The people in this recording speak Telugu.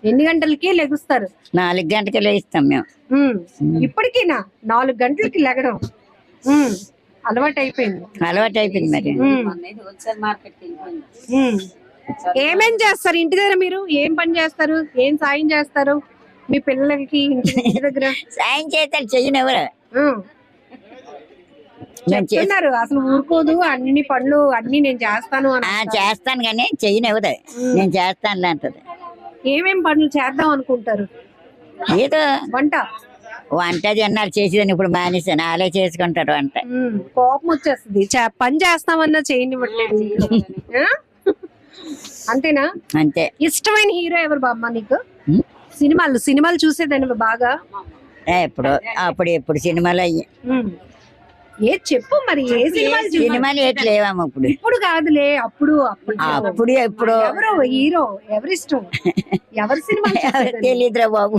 ఎన్ని గంటలకి లెగుస్తారు? 4 గంటలకి లేస్తాం మేము. ఇప్పటికీనా 4 గంటలకి లెగడం అలవాటు అయిపోయింది. అలవాటు అయిపోయింది మరి. ఏమేం చేస్తారు ఇంటి దగ్గర? మీరు ఏం పని చేస్తారు? ఏం సాయం చేస్తారు మీ పిల్లలకి ఇంటి దగ్గర? సాయం చేస్తారు, చెయ్యను ఎవరు. చెప్తున్నారు అసలు ఊరుకోదు, అన్ని పనులు అన్ని నేను చేస్తాను అని. చేస్తాను కానీ చెయ్యను ఎవరు. నేను చేస్తాను అంటది. ఏమేం పనులు చేద్దాం అనుకుంటారు? ఏదో వంట అన్నారు చేసేదని, ఇప్పుడు మానేసాను. వాళ్ళే చేసుకుంటారు వంట. కోపం వచ్చేస్తుంది, పని చేస్తామన్నా చేయనివ్వట్లేదు. అంతేనా? అంతే. ఇష్టమైన హీరో ఎవరు బామ్మ నీకు? సినిమాలు చూసేదాన్ని బాగా? ఎప్పుడు సినిమాలు అయ్యి ఏ చెప్పు మరి, ఏ సినిమాలు లేవమ్మా ఇప్పుడు. ఇప్పుడు కాదులే, అప్పుడు ఎప్పుడు ఎవరు హీరో ఎవరిష్టం? ఎవరి సినిమా తెలియదురా బాబు.